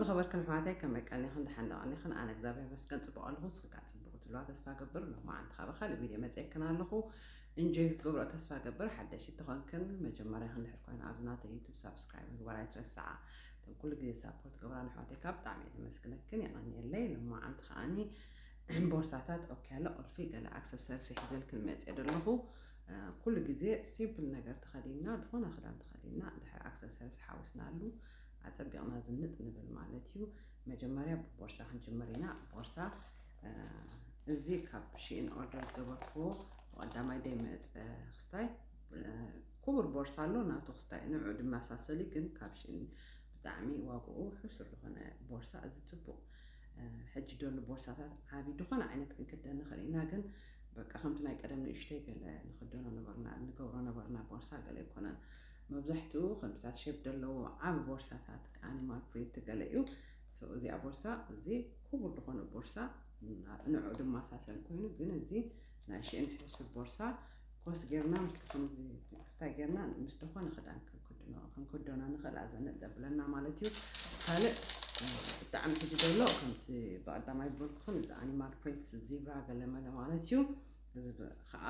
ዝኸበርክን ኣሕዋተይ ከመይ ቀኒኹም ድሓን ደቐኒኹን ኣነ እግዚኣብሔር መስገን ፅቡቕ ኣለኹ ስኽካ ፅቡቕ ትብልዋ ተስፋ ገብር ሎማዓንቲ ካብ ካልእ ቪድዮ መፅአክን ኣለኹ እንጆይ ክትገብሮ ተስፋ ገብር ሓደሽቲ ትኾንክን መጀመርያ ክንድሕር ኮይና ኣብዚ ናተይ ዩቱብ ሳብስክራይብ ምግባር ኣይትረስዓ እቶም ኩሉ ግዜ ሳፖርት ገብራን ኣሕዋተይ ካብ ብጣዕሚ እየ ዝመስግነክን የቐኒየለይ ሎማዓንቲ ከዓኒ ቦርሳታት ኦኬላ ቁልፊ ገለ ኣክሰሰሪስ ሒዘልክን መፅአ ዘለኹ ኩሉ ግዜ ሲምፕል ነገር ተኸዲና ድኾነ ክዳን ተኸዲና ድሕሪ ኣክሰሰሪስ ሓዊስናሉ ኣፀቢቕና ዝንጥ ንብል ማለት እዩ መጀመርያ ቦርሳ ክንጅምር ኢና ቦርሳ እዚ ካብ ሺኢን ኦርደር ዝገበርክዎ ቀዳማይ ደይ መፅ ክስታይ ክቡር ቦርሳ ኣሎ ናቱ ክስታይ ንዑ ድማ ሳሰሊ ግን ካብ ሺኢን ብጣዕሚ ዋግኡ ሕሱር ዝኾነ ቦርሳ እዚ ፅቡቕ ሕጂ ደሎ ቦርሳታት ዓብዪ ድኾነ ዓይነት ክንክደን ንኽእል ኢና ግን በቃ ከምቲ ናይ ቀደም ንእሽተይ ገለ ንኽደኖ ነበርና ንገብሮ ነበርና ቦርሳ ገለ ይኮነን መብዛሕትኡ ከምታት ሼፕ ዘለዎ ዓብ ቦርሳታት ኣኒማል ፕሪንት ገለ እዩ እዚኣ ቦርሳ እዚ ክቡር ዝኾነ ቦርሳ ንዑ ድማ ሳሰል ኮይኑ ግን እዚ ናይ ሺኢን ሕሱር ቦርሳ ኮስ ጌርና ምስ ከምዚ ስታይ ጌርና ምስ ድኾነ ክዳን ክንክደኖ ንኽእል ኣዘንጥ ዘብለና ማለት እዩ ካልእ ብጣዕሚ ሕጂ ደሎ ከምቲ ብቐዳማይ ዝበልኩኹን እዚ ኣኒማል ፕሪንት ዚብራ ገለ መለ ማለት እዩ እዚ ከዓ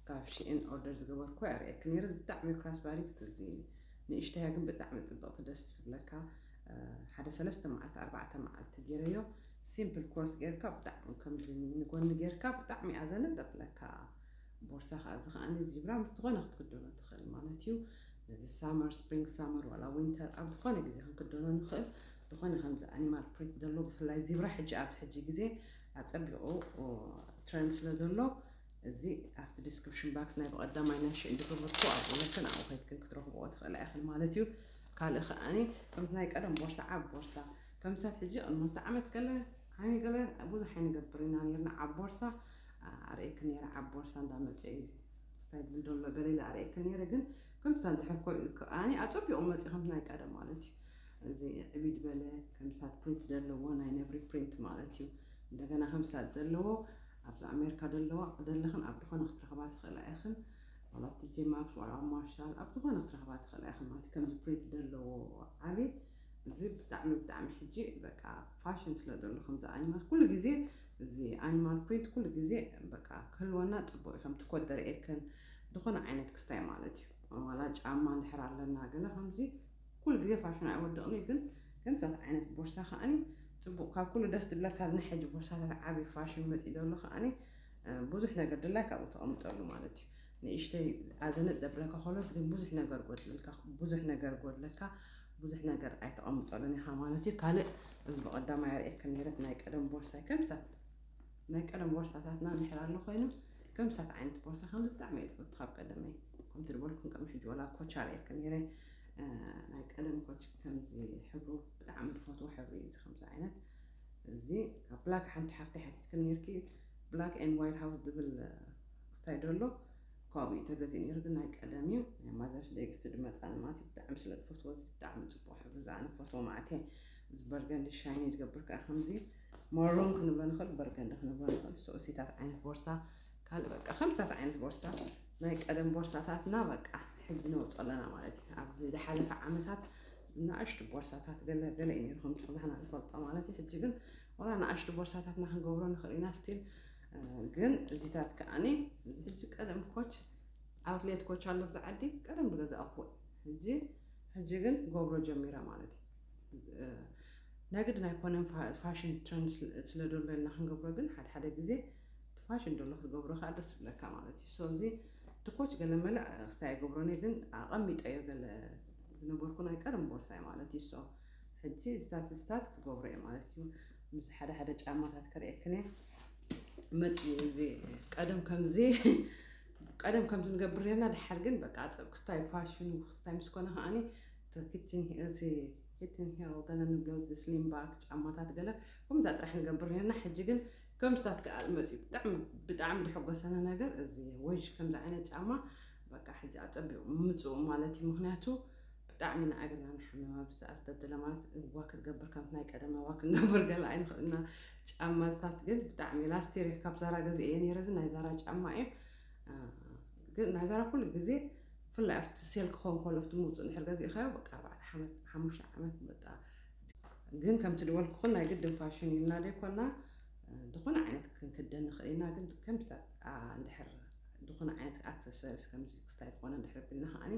ካብ ሺኢን ኦርደር ዝገበርኩ ኣርእየክን ነይረ ብጣዕሚ ክራስ ባሪት እዚ ንእሽተያ ግን ብጣዕሚ ፅብቕቲ ደስ ትብለካ ሓደ 3 መዓልቲ 4 መዓልቲ ገይረዮ ሲምፕል ኮርስ ጌርካ ብጣዕሚ ከምዚ ንጎኒ ጌርካ ብጣዕሚ ኣዘነ ዘብለካ ቦርሳ ከዓ እዚ ከዓኒ ዚብራ ምስ ዝኾነ ክትክደኖ ትኽእል ማለት እዩ ነዚ ሳመር ስፕሪንግ ሳመር ዋላ ዊንተር ኣብ ዝኾነ ግዜ ክንክደኖ ንኽእል ዝኾነ ከምዚ ኣኒማል ፕሪንት ዘሎ ብፍላይ ዚብራ ሕጂ ኣብዚ ሕጂ ግዜ ኣፀቢቑ ትረንድ ስለ ዘሎ እዚ ኣብቲ ዲስክሪፕሽን ባክስ ናይ ብቐዳማይ ናይ ሺኢን ዝገበርኩ ኣብኡ ለክን ኣብኡ ከይድክን ክትረኽብዎ ትኽእላ ኢኽን ማለት እዩ ካልእ ከዓኒ ከምቲ ናይ ቀደም ቦርሳ ዓብ ቦርሳ ከምሳት ሕጂ ቅድሚ ዓመት ገለ ዓሚ ገለ ብዙሕ ኣይንገብር ኢና ነርና ዓብ ቦርሳ ኣርእየክን ነይረ ዓብ ቦርሳ እንዳመፅአ ስታይል ብልደሎ ገለ ኢለ ኣርእየክን ነይረ ግን ከምሳት ዝሕር ከዓኒ ኣፀቢቑ መፅኡ ከምቲ ናይ ቀደም ማለት እዩ እዚ ዕቢድ በለ ከምሳት ፕሪንት ዘለዎ ናይ ነብሪ ፕሪንት ማለት እዩ እንደገና ከምሳት ዘለዎ ኣብዚ ኣሜሪካ ደለዋ ደለኽን ኣብ ድኾነ ክትረኽባ ትኽእላ ኢኽን ዋላ ቲጄ ማክስ ዋላ ማርሻል ኣብ ድኾነ ክትረኽባ ትኽእላ ኢኽን ማለት ከምዚ ፕሪንት ዘለዎ ዓብዪ እዚ ብጣዕሚ ብጣዕሚ ሕጂ በቃ ፋሽን ስለ ዘሎ ከምዚ ኣኒማል ኩሉ ግዜ እዚ ኣኒማል ፕሪንት ኩሉ ግዜ በቃ ክህልወና ፅቡቕ እዩ ከምቲ ኮድ ኣርእየክን ድኾነ ዓይነት ክስታይ ማለት እዩ ዋላ ጫማ እንድሕር ኣለና ገለ ከምዚ ኩሉ ግዜ ፋሽን ኣይወድቕኒ ግን ከምዛት ዓይነት ቦርሳ ከዓኒ ፅቡቕ ካብ ኩሉ ደስ ትብለካ ናይ ሕጂ ቦርሳታት ዓብዪ ፋሽን መፂኡ ዘሎ ከዓኒ ብዙሕ ነገር ድላይ ካብኡ ተቐምጠሉ ማለት እዩ ንእሽተይ ኣዘንጥ ዘብለካ ከሎስ ግን ብዙሕ ነገር ጎድለካ ብዙሕ ነገር ኣይተቐምጠሉን ኢኻ ማለት እዩ ካልእ እዚ ብቐዳማይ ኣርእየክን ነይረት ናይ ቀደም ቦርሳ ከምታት ናይ ቀደም ቦርሳታትና እንድሕር ኣሎ ኮይኑ ከምሳት ዓይነት ቦርሳ ከምዚ ብጣዕሚ እየ ትፈቱ ካብ ቀደመይ ከምቲ ዝበልኩን ቅድሚ ሕጂ ዋላ ኮች ኣርእየክን ነይረ ናይ ቀደም ኮች ከምዚ ሕብሩ ብጣዕሚ ዝፈትዎ ሕብሪ እዚ ከምዚ ዓይነት እዚ ኣብ ብላክ ሓንቲ ሓፍተይ ሓቲትክን ነርኪ ብላክ ኤንድ ዋይት ሃውስ ዝብል ክስታይ ደሎ ካብኡ ተገዚኡ ነይሩ ግን ናይ ቀደም እዩ ናይ ማዘርስ ደይ ግፍቲ ድመፃኒ ማለት እዩ ብጣዕሚ ስለ ዝፈትዎ እዚ ብጣዕሚ ፅቡቕ ሕብሪ ዝኣነ ፈትዎ ማዕተ እዚ በርገንዲ ሻይኒ ዝገብር ከዓ ከምዚ ማሮን ክንብሎ ንኽእል በርገንዲ ክንብሎ ንኽእል ሶሲታት ዓይነት ቦርሳ ካልእ በቃ ከምታት ዓይነት ቦርሳ ናይ ቀደም ቦርሳታትና በቃ ሕጂ ነውፅኦ ኣለና ማለት እዩ ኣብዚ ዝሓለፈ ዓመታት ንኣሽቱ ቦርሳታት ገለ እዩ ነይሩ ከምቲ ብዙሕና ንፈልጦ ማለት እዩ ሕጂ ግን ዋላ ንኣሽቱ ቦርሳታትና ክንገብሮ ንኽእል ኢና ስቲል ግን እዚታት ከዓኒ ሕጂ ቀደም ኮች ኣውትሌት ኮች ኣሎ ብዛዓዲ ቀደም ዝገዛእኽዎ ሕጂ ግን ገብሮ ጀሚራ ማለት እዩ ነግድ ናይኮነን ፋሽን ትረንድ ስለ ደሎና ክንገብሮ ግን ሓደ ግዜ ፋሽን ደሎ ክትገብሮ ከዓ ደስ ዝብለካ ማለት እዩ ሶ እዚ ትኮች ገለ መላእ ክስታይ ኣይገብሮን ግን ኣቐሚጠዮ ገለ ዝነበርኩ ናይ ቀደም ቦርሳይ ማለት እዩ ሶ ሕጂ ዝታት ክገብሮ እየ ማለት እዩ ምስ ሓደ ጫማታት ከርእየክን እየ መፅኡ እዚ ቀደም ከምዚ ንገብር ነርና ድሓር ግን በቃ ፀብ ክስታይ ፋሽኑ ክስታይ ምስ ኮነ ከዓኒ ኪትን ሂል ገለ ንብሎ እዚ ስሊም ባግ ጫማታት ገለ ከምዛ ጥራሕ ንገብር ነርና ሕጂ ግን ከምዝታት ከኣል መፅኡ ብጣዕሚ ዝሕጎሰና ነገር እዚ ወዥ ከምዚ ዓይነት ጫማ በቃ ሕጂ ኣፀቢቑ ምምፅኡ ማለት እዩ ምክንያቱ ብጣዕሚ ንኣገርና ንሓመማ ብዝኣት ደለ ማለት ዋ ክትገብር ከምቲ ናይ ቀደም ዋ ክንገብር ገለ ኣይንኽእልና ጫማታት ግን ብጣዕሚ ላስቴር ካብ ዛራ ገዚአ እየ ነይረ እዚ ናይ ዛራ ጫማ እዩ ግን ናይ ዛራ ኩሉ ግዜ ብፍላይ ኣብቲ ሴል ክኸውን ከሎ ኣብቲ ምውፅእ እንድሕር ገዚእኻዮ በቃ 4 ዓመት 5 ዓመት በቃ ግን ከም ትድወልኩ ኩና ይግድም ፋሽን ኢልና ደይኮና ድኾነ ዓይነት ክንክደን ንኽእል ኢና ግን ከምታት እንድሕር ድኾነ ዓይነት ኣክሰሰሪስ ከምዚ ክስታይ ዝኾነ እንድሕር ብልና ከዓኒ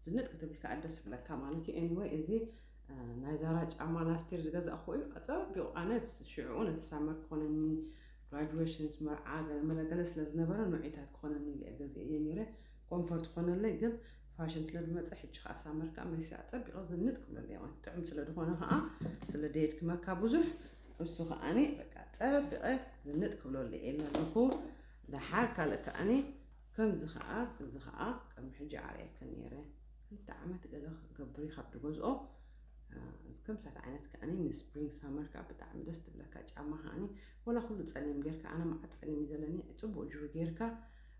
ዝንጥ ክትብል ከዓ ደስ ይብለካ ማለት እዩ ኤኒዌይ እዚ ናይ ዛራ ጫማ ላስቲር ዝገዛእኹ እዩ ኣፀቢቑ ኣነ ሽዑኡ ነቲ ሳመር ክኾነኒ ግራጁዌሽንስ መርዓ ገለመለገለ ስለ ዝነበረ ኖዒታት ክኾነኒ ኢለ ገዚአ እየ ነይረ ኮንፈርት ክኾነለይ ግን ፋሽን ስለ ዝመፀ ሕጂ ከዓ ሳመር ከዓ መሊሳ ኣፀቢቑ ዝንጥ ክብለለይ ማለት ጥዑም ስለ ዝኾነ ከዓ ስለ ደየድ ክመካ ብዙሕ እሱ ከዓኒ በቃ ፀቢቐ ዝንጥ ክብለለይ እየ ኣለኹ ድሓር ካልእ ከዓኒ ከምዚ ከዓ እዚ ከዓ ከም ሕጂ ዓርየክን ነይረ ክልተ ዓመት ገለ ገብሪ ካብ ድገዝኦ ከምታት ዓይነት ከዓኒ ንስፕሪንግ ሳመር ከዓ ብጣዕሚ ደስ ትብለካ ጫማ ከዓኒ ወላ ኩሉ ፀሊም ጌርካ ኣነ መዓት ፀሊም ዘለኒ ፅቡቅ ጅሩ ጌርካ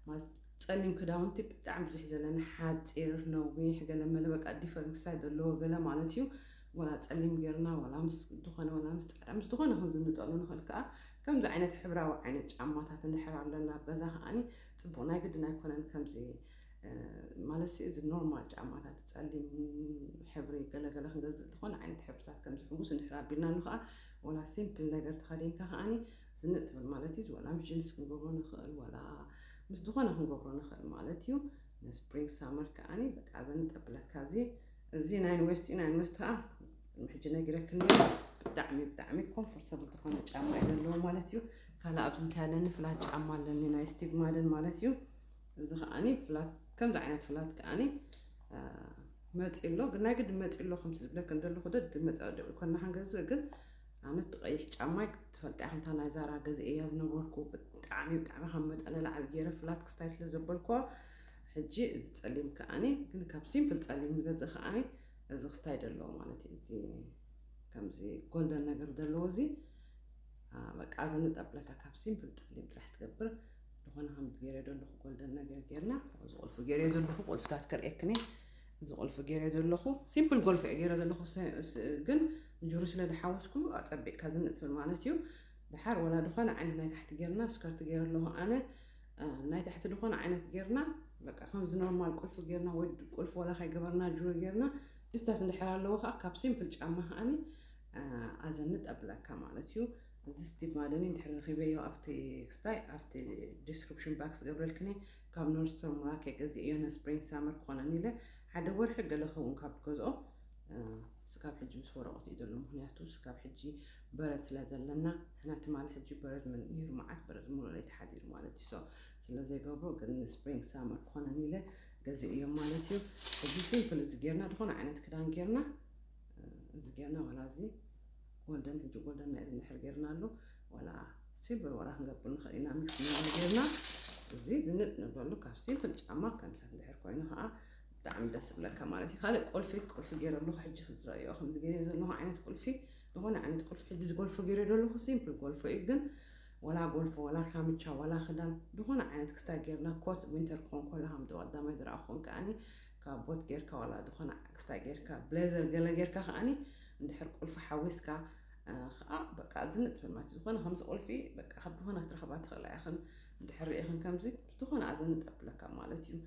ማለት ፀሊም ክዳውንቲ ብጣዕሚ ብዙሕ ዘለኒ ሓፂር ነዊሕ ገለ መለ በቃ ዲፈረንት ስታይል ዘለዎ ገለ ማለት እዩ ወላ ፀሊም ጌርና ወላ ምስ ድኾነ ወላ ምስ ፃዕዳ ምስ ድኾነ ክንዝንጠሉ ንኽእል ከዓ ከምዚ ዓይነት ሕብራዊ ዓይነት ጫማታት እንድሕር ኣለና በዛ ከዓኒ ፅቡቅ ናይ ግድን ኣይኮነን ከምዚ ማለት እዚ ኖርማል ጫማታት ፀሊም ሕብሪ ገለገለ ክንገዝእ ዝኾነ ዓይነት ሕብርታት ከምዚ ሕጉስ እንድሕር ኣቢልና ኣሎ ከዓ ወላ ሲምፕል ነገር ተኸዲንካ ከዓኒ ዝንጥ ትብል ማለት እዩ ወላ ምስ ጅንስ ክንገብሮ ንኽእል ወላ ምስ ድኾነ ክንገብሮ ንኽእል ማለት እዩ ንስፕሪንግ ሳመር ከዓኒ በቃ ዘንጠብለካ እዚ ናይን ዌስት ከዓ ሕጂ ነጊረክን ብጣዕሚ ኮምፎርተብል ዝኾነ ጫማ እዩ ዘለዎ ማለት እዩ ካልእ ኣብዚ እንታይ ኣለኒ ፍላት ጫማ ኣለኒ ናይ ስቲቭ ማደን ማለት እዩ እዚ ከዓኒ ፍላት ከምዚ ዓይነት ፍላት ከዓኒ መፂሎ ግን ናይ ግድ መፂሎ ከም ዝብለክ እንደለኹ መፀ ኮና ክንገዝእ ግን ኣነ ቀይሕ ጫማ ትፈልጣ ኢኹም እታ ናይ ዛራ ገዚአ እያ ዝነበርኩ ብጣዕሚ ካብ መጠነ ላዕሊ ገይረ ፍላት ክስታይ ስለ ዘበልኮ ሕጂ እዚ ፀሊም ከዓኒ ግን ካብ ሲምፕል ፀሊም ዝገዝእ ከዓኒ እዚ ክስታይ ዘለዎ ማለት እዩ እዚ ከምዚ ጎልደን ነገር ዘለዎ እዚ በቃ ዘንጠብለካ ካብ ሲምፕል ፀሊም ጥራሕ ትገብር ዝኾነ ከምዚ ገይረ ዘለኹ ጎልደን ነገር ጌርና እዚ ቁልፊ ገይረ ዘለኹ ቁልፍታት ከርእየክኒ እዚ ቁልፊ ገይረ ዘለኹ ሲምፕል ጎልፊ ገይረ ዘለኹ ግን ጅሩ ስለ ዝሓወስኩሉ ኣፀቢቕካ ዝንጥ ትብል ማለት እዩ ድሓር ወላ ድኾነ ዓይነት ናይ ታሕቲ ጌርና ስከርቲ ገይረ ኣለኹ ኣነ ናይ ታሕቲ ድኾነ ዓይነት ጌርና በቃ ከምዚ ኖርማል ቁልፊ ጌርና ወይ ቁልፊ ወላ ከይገበርና ጅሩ ጌርና ጅስታት እንድሕር ኣለዎ ከዓ ካብ ሲምፕል ጫማ ከዓኒ ኣዘንጥ ኣብለካ ማለት እዩ እዚ ስቲቭ ማደኒ እንድሕር ረኺበዮ ኣብቲ ክስታይ ኣብቲ ዲስክሪፕሽን ባክስ ገብረልክኒ ካብ ኖርስቶር ሙራኬ ገዚአ እዮ ንስፕሪንግ ሳመር ክኾነኒ ኢለ ሓደ ወርሒ ገለ ኸውን ካብ ትገዝኦ ስካብ ሕጂ ምስ ወረቐት እዩ ዘሎ ምክንያቱ ስካብ ሕጂ በረድ ስለ ዘለና ንሕና ትማሊ ሕጂ በረድ ነይሩ መዓት በረድ ሙሉእ ተሓዲሩ ማለት እዩ ስለዘይገብሮ ግን ስፕሪንግ ሳመር ክኾነኒ ኢለ ገዚአ እዮም ማለት እዩ ሕጂ ሲምፕል እዚ ጌርና ድኾነ ዓይነት ክዳን ጌርና እዚ ጌርና ወላ እዚ ጎልደን ሕጂ ጎልደን ናይ እንድሕር ጌርና ኣሎ ወላ ሲምፕል ወላ ክንገብር ንኽእል ኢና ሚክስ ጌርና እዚ ዝንጥ ንብለሉ ካብ ሲምፕል ጫማ ከምሳት እንድሕር ኮይኑ ከዓ ብጣዕሚ ደስ ይብለካ ማለት እዩ ካልእ ቁልፊ ገይረ ኣለኹ ሕጂ ክዝረአዮ ከምዚ ገይረ ዘለኹ ዓይነት ቁልፊ ዝኾነ ዓይነት ቁልፊ ሕጂ ዝጎልፎ ገይረ ዘለኹ ሲምፕል ጎልፎ እዩ ግን ወላ ጎልፎ ወላ ካምቻ ወላ ክዳን ድኾነ ዓይነት ክስታይ ጌርና ኮት ዊንተር ክኾን ከሎ ሃምቲ ቀዳማይ ዝረኣ ክኾን ከዓኒ ካብ ቦት ጌርካ ወላ ድኾነ ክስታይ ጌርካ ብሌዘር ገለ ጌርካ ከዓኒ እንድሕር ቁልፊ ሓዊስካ ከዓ በቃ ዝንጥ ትብል ማለት ዝኾነ ከምዚ ቁልፊ በቃ ካብ ድኾነ ክትረኽባ ትኽእላ ኢኽን እንድሕር ሪኢኽን ከምዚ ዝኾነ ኣዘንጥ ኣብለካ ማለት እዩ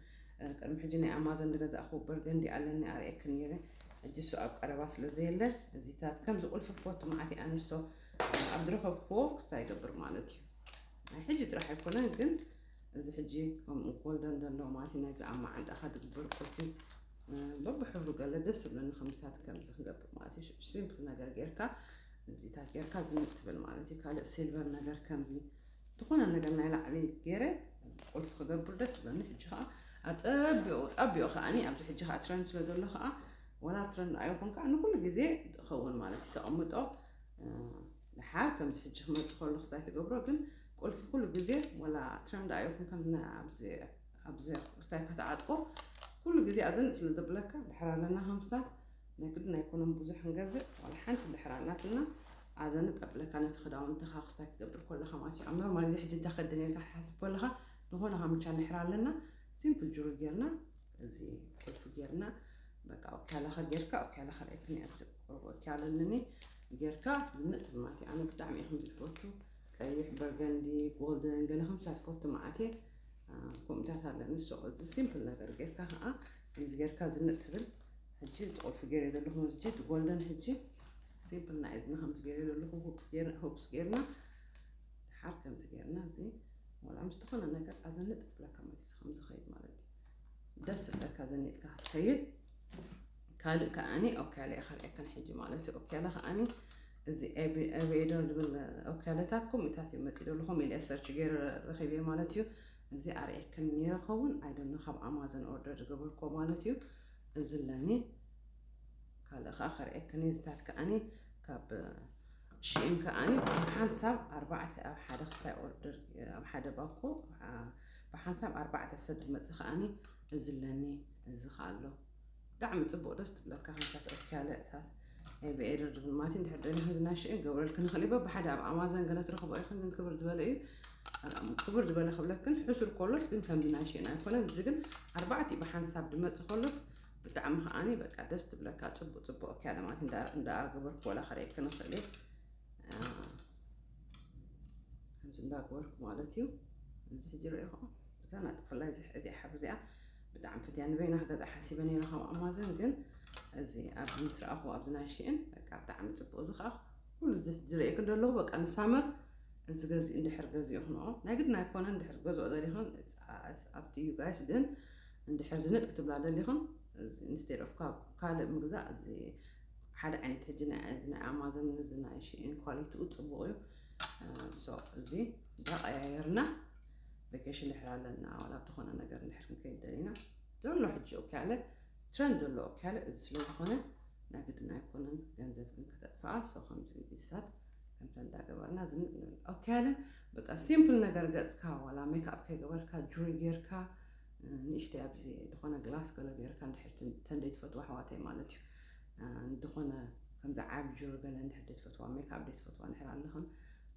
ቅድሚ ሕጂ ናይ ኣማዞን ዝገዛእኹ በርገንዲ ኣለኒ ኣርኤክን ነይረ ሕጂ እሱ ኣብ ቀረባ ስለዘየለ እዚታት ከምዚ ቁልፊ ፎቶ መዓት ኣንስቶ ኣብ ዝረኸብክዎ ክስታይ ይገብር ማለት እዩ ናይ ሕጂ ጥራሕ ኣይኮነን ግን እዚ ሕጂ ከምኡ ጎልደን ዘለዎ ማለት እዩ ናይዚ ኣብ ማዓንጣኻ ዝግበር ቁልፊ በብሕብሩ ገለ ደስ ዝብለኒ ከምዚታት ከምዚ ክንገብር ማለት እዩ ሲምፕል ነገር ጌርካ እዚታት ጌርካ ዝንጥ ትብል ማለት እዩ ካልእ ሲልቨር ነገር ከምዚ ዝኾነ ነገር ናይ ላዕሊ ገይረ ቁልፊ ክገብር ደስ ዝብለኒ ሕጂ ከዓ ኣፀቢቑ ከዓኒ ኣብዚ ሕጂ ከዓ ትረንድ ስለ ዘሎ ከዓ ወላ ትረንድ ኣይኹን ከዓ ንኩሉ ግዜ ክኸውን ማለት እዩ ተቐምጦ ድሓር ከምዚ ሕጂ ክመፅእ ከሎ ክስታይ ትገብሮ ግን ቁልፊ ኩሉ ግዜ ወላ ትረንድ ኣይኹን ከም ኣብዚ ክስታይ ከተዓጥቆ ኩሉ ግዜ ኣዘንጥ ስለ ዘብለካ ድሕር ኣለና ከምስታት ናይ ግድን ኣይኮነን ብዙሕ ክንገዝእ ወላ ሓንቲ ድሕር ኣላትና ኣዘንጥ ኣብለካ ነቲ ክዳውንትኻ ክስታይ ክገብር ከለኻ ማለት እዩ ኣብ ኖርማል እዚ ሕጂ እንተኸድን ኢልካ ትሓስብ ከለኻ ድኾነ ካምቻ ድሕር ኣለና ሲምፕል ጅሩ ጌርና እዚ ቁልፊ ጌርና በቃ ኦካላኻ ጌርካ ኦካላኻ ራእይክኒ ኦካለኒ ጌርካ ዝንጥ ትብል ማለት እዩ ኣነ ብጣዕሚ እየ ከምዚ ዝፈቱ ቀይሕ በርገንዲ ጎልደን ገለ ከምሳት ፎቶ መዓት ከምኡታት ኣለኒ ንሶ እዚ ሲምፕል ነገር ጌርካ ከዓ ከምዚ ጌርካ ዝንጥ ትብል ሕጂ ቁልፊ ገይረ ዘለኹ ሕጂ ጎልደን ሕጂ سيمبل نعزنا خمس جيرنا اللي هوبس جيرنا حركة مزجيرنا زي ولا مستخدم أنا قد أزنت بلا كمان خمس خيط مالتي دس بلا كأزنت كهتخيل كالي كأني أو كالي آخر كان حجي مالتي أو كالي خاني زي أبي يدور أو كالي تاتكم متاتي متيدو لهم اللي أسر تجير رخيبية مالتي زي أريك كان نيرة خون I don't know خب أمازون أوردر قبلكم مالتي زلاني كالي آخر كان يزتات كأني كاب شيء كأني بحسب 4 أو حدا خطأ أوردر أو حدا باكو بحسب 4 سد متخاني زلاني زخالو دعم تبغى دست بلا كهنشات أكلات بعير الماتين تحدين هذا شيء قبل كن خليبه بحدا أمازون قلت رخبوا أي خلينا كبر دبلا إيه كبر دبلا خبلا كن حشر كلش كن كم بناشين أنا كنا زين 4 بحسب دمت خلص بدعمها أني بقى دست بلا تبغى أكلات ماتين دا قبل ولا خريج كنا خليه همزن دا قبل مالتيو زي جري خو بس أنا تفلا زي حب زي بدعم فتيان بين هذا حاسبني رخو أمازون جن زي أبد مصر أخو أبد ناشئين بقى بدعم تبغى زخ كل زي جري كده لو بقى أنا سامر زي جزء عند حرق زي هنا نقدر نكون عند حرق جزء ده اللي هون it's up to you guys جن عند حرزنة كتب له اللي هون instead of كالب مجزاء زي حدا يعني تجينا عندنا أمازون نزلنا ناشئين quality وتبغى so زي ده غيرنا بكيش اللي حرالنا ولا بتخون أنا قرن نحرم كيد دينا دول له حجة وكالة ترند دول له وكالة إزلوا خونه نقدر نكون جنزب كن كتفاس أو 5 ديسات كم تندا قبرنا زين وكالة بقى simple نقدر قد كا ولا ميك أب كي قبر كا جوري غير كا نشتي أبزي دخونا جلاس كلا غير كان نحرت تنديت فتوى حواتي مالتي دخونا كم زعاب جوري قلا نحرت فتوى ميك أب ديت فتوى نحر لهن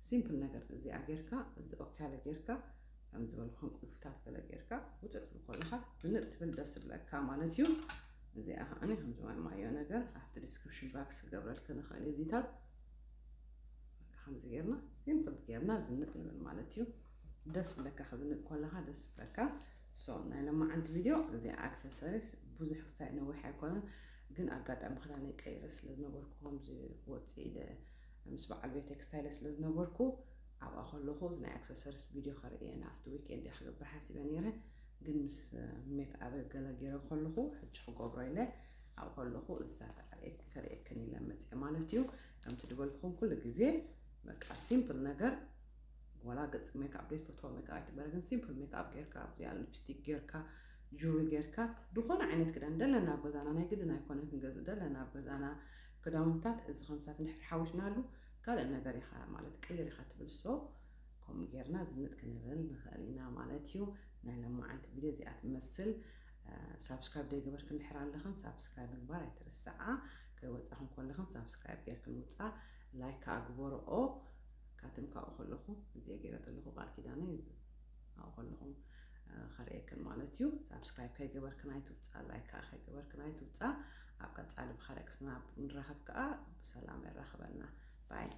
simple نقدر زي غير كا زي وكالة غير كا أم زبال خون كفتات كلا غيركا وتقفل كلها زنت بالدس بلاكا مالتيو زي أنا هم زمان معي نجار after description box قبل كنا خلي زيتات هم زيرنا simple غيرنا زنت من مالتيو دس بلاكا خذنا كلها دس بلاكا صورنا لما عند فيديو زي accessories بوزي حستا إنه وحي كنا جن أقعد أم خلاني كيرس لازم نوركم زي واتس إلى مسبع البيت تكستايلس لازم نوركم أو أخلو خوزنا accessories فيديو خارجي أنا after weekend أخذ بحاسب نيره جنس ميك أب جلا جرا خلو خو حج خو قبريله أو خلو خو إستاذ عليك كريه كني لما تعملتيو كم تدبل خون كل جزء مك simple نجار ولا قد ميك أب ليش فتوى ميك أب تبرجن simple ميك أب غير كاب يعني لبستيك غير كا جوري غير كا دخون عينت كده دلنا بزانا نيجي نكون نجز دلنا بزانا كده ممتاز إذا 5 نحر حوشنا له قال إن جاري خا مالت كيري خاتب الصو كم جيرنا زنت كنبل خلينا مالتيو نعلم عن فيديو زي أتمثل سبسكرايب دي قبل كل حرام لخن سبسكرايب المباراة الساعة كواتسهم كل لخن سبسكرايب يركن واتسا لايك أكبر أو كاتم كأخلهم زي جيرة اللهم بعد كده نيز أخلهم خريك مالتيو سبسكرايب كي قبل كنايت واتسا لايك أخي قبل كنايت واتسا أبقى تعلم خارج سناب نرحب كأ بسلام الرحبنا باي